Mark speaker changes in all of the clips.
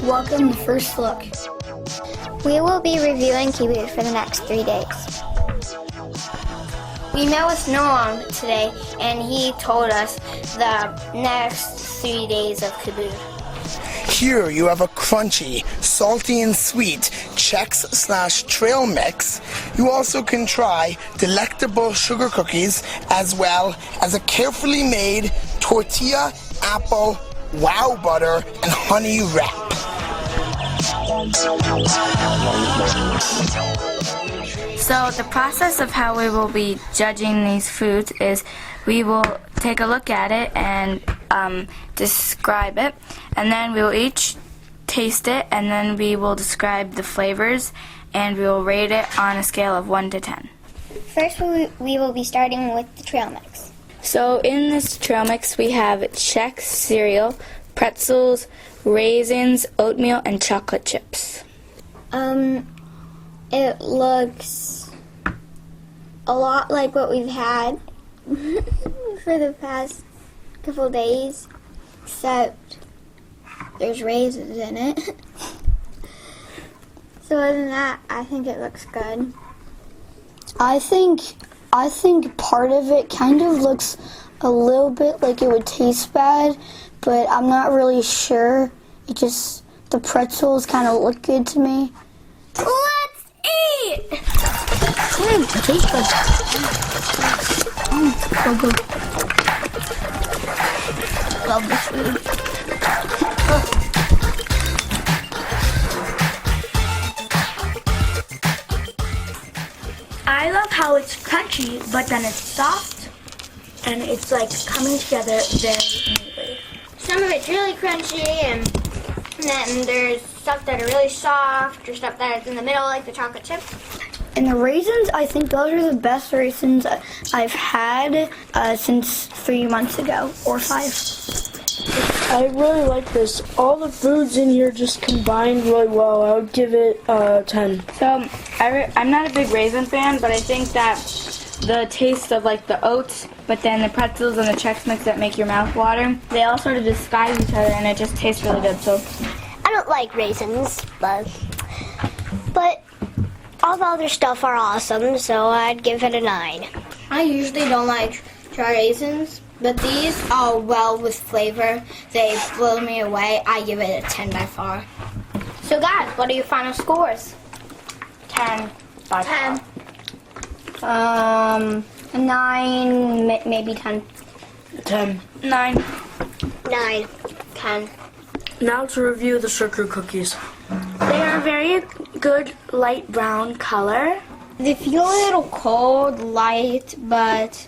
Speaker 1: Welcome to First Look.
Speaker 2: We will be reviewing Kibbud for the next 3 days.
Speaker 1: We met with Noam today, and he told us the next 3 days of Kibbud.
Speaker 3: Here you have a crunchy, salty and sweet Chex/trail mix. You also can try delectable sugar cookies as well as a carefully made tortilla, apple, wow butter, and honey wrap.
Speaker 4: So the process of how we will be judging these foods is we will take a look at it and describe it, and then we will each taste it, and then we will describe the flavors, and we will rate it on a scale of 1 to 10.
Speaker 2: First, we will be starting with the trail mix.
Speaker 4: So in this trail mix we have Chex cereal, pretzels, raisins, oatmeal, and chocolate chips.
Speaker 2: It looks a lot like what we've had for the past couple days, except there's raisins in it. So other than that, I think it looks good.
Speaker 5: I think part of it kind of looks a little bit like it would taste bad, but I'm not really sure. The pretzels kind of look good to me.
Speaker 1: Let's eat!
Speaker 5: It tastes good. So good. Love this food.
Speaker 1: I love how it's crunchy, but then it's soft, and it's like coming together very neatly. Some of it's really crunchy, and then there's stuff that are really soft, or stuff that is in the middle, like the chocolate chip.
Speaker 5: And the raisins, I think those are the best raisins I've had since 3 months ago, or 5.
Speaker 6: I really like this. All the foods in here just combined really well. I would give it 10.
Speaker 4: So I'm not a big raisin fan, but I think that the taste of like the oats, but then the pretzels and the Chex Mix that make your mouth water, they all sort of disguise each other, and it just tastes really good. So
Speaker 7: I don't like raisins, but all the other stuff are awesome, so I'd give it a 9.
Speaker 1: I usually don't like dry raisins, but these are well with flavor. They blow me away. I give it a 10 by far. So guys, what are your final scores?
Speaker 4: 10 by
Speaker 1: 10.
Speaker 5: 9, maybe 10.
Speaker 6: 10.
Speaker 4: 9.
Speaker 7: 9.
Speaker 1: 10.
Speaker 6: Now to review the sugar cookies.
Speaker 1: They are very good light brown color. They feel a little cold, light, but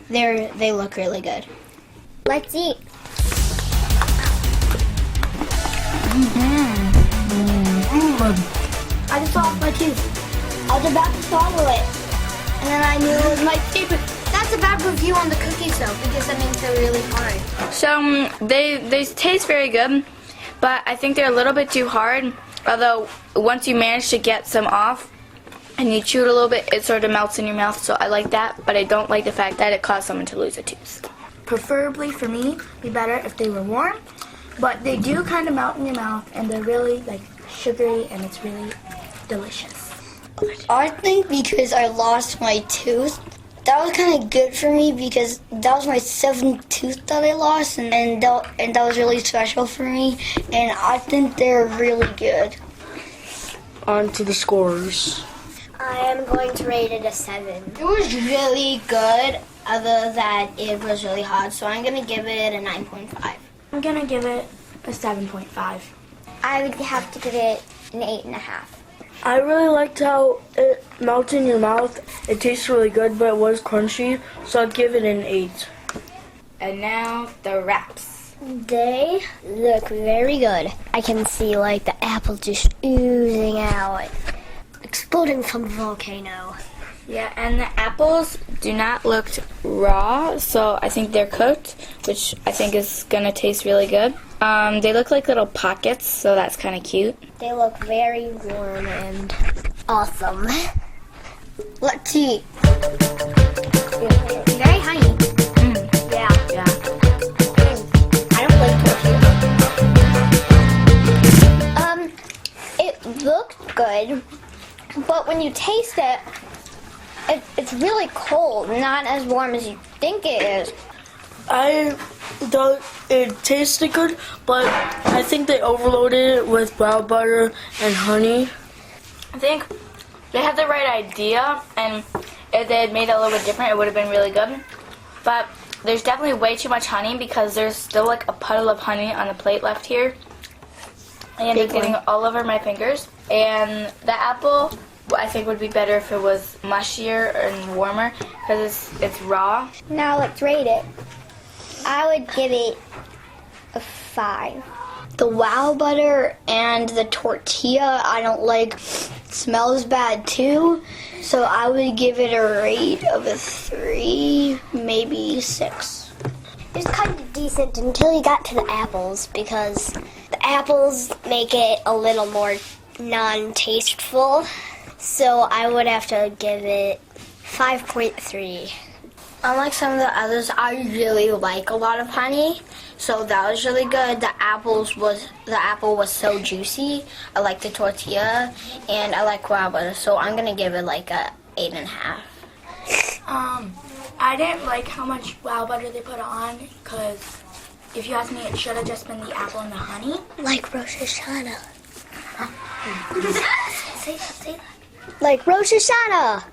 Speaker 1: they look really good.
Speaker 2: Let's eat.
Speaker 1: I just lost my tooth. I was about to swallow it, and then I knew it was my favorite. That's a bad review on the cookies, though, because that means they're really hard.
Speaker 4: So they taste very good, but I think they're a little bit too hard. Although once you manage to get some off and you chew it a little bit, it sort of melts in your mouth. So I like that, but I don't like the fact that it caused someone to lose a tooth.
Speaker 1: Preferably for me, it'd be better if they were warm, but they do kind of melt in your mouth, and they're really like sugary, and it's really delicious.
Speaker 5: I think because I lost my tooth, that was kind of good for me because that was my 7th tooth that I lost, and that was really special for me, and I think they're really good.
Speaker 6: On to the scores.
Speaker 7: I am going to rate it a 7.
Speaker 1: It was really good, other than it was really hard, so I'm going to give it a 9.5. I'm going to give it a 7.5.
Speaker 2: I would have to give it an 8.5.
Speaker 6: I really liked how it melts in your mouth. It tastes really good, but it was crunchy, so I'd give it an 8.
Speaker 4: And now the wraps.
Speaker 7: They look very good. I can see like the apple just oozing out, exploding from a volcano.
Speaker 4: Yeah, and the apples do not look raw, so I think they're cooked, which I think is going to taste really good. They look like little pockets, so that's kind of cute.
Speaker 7: They look very warm and awesome.
Speaker 2: Let's see.
Speaker 7: Very honey. Yeah.
Speaker 4: Yeah.
Speaker 7: I don't like tortilla.
Speaker 2: It looks good, but when you taste it, it's really cold, not as warm as you think it is.
Speaker 6: I thought it tasted good, but I think they overloaded it with brown butter and honey.
Speaker 4: I think they had the right idea, and if they had made it a little bit different, it would have been really good. But there's definitely way too much honey because there's still like a puddle of honey on the plate left here. And it's getting all over my fingers. And the apple, I think, would be better if it was mushier and warmer because it's raw.
Speaker 2: Now let's rate it. I would give it a 5. The wow butter and the tortilla I don't like. Smells bad too, so I would give it a rate of a 3, maybe 6.
Speaker 7: It was kind of decent until you got to the apples, because the apples make it a little more non-tasteful. So I would have to give it 5.3.
Speaker 2: Unlike some of the others, I really like a lot of honey, so that was really good. The apple was so juicy. I like the tortilla, and I like wow butter, so I'm gonna give it like a 8.5.
Speaker 1: I didn't like how much wow butter they put on, because if you ask me, it should have just been the apple and the honey.
Speaker 7: Like Rosh Hashanah.
Speaker 1: Say that.
Speaker 7: Like Rosh Hashanah.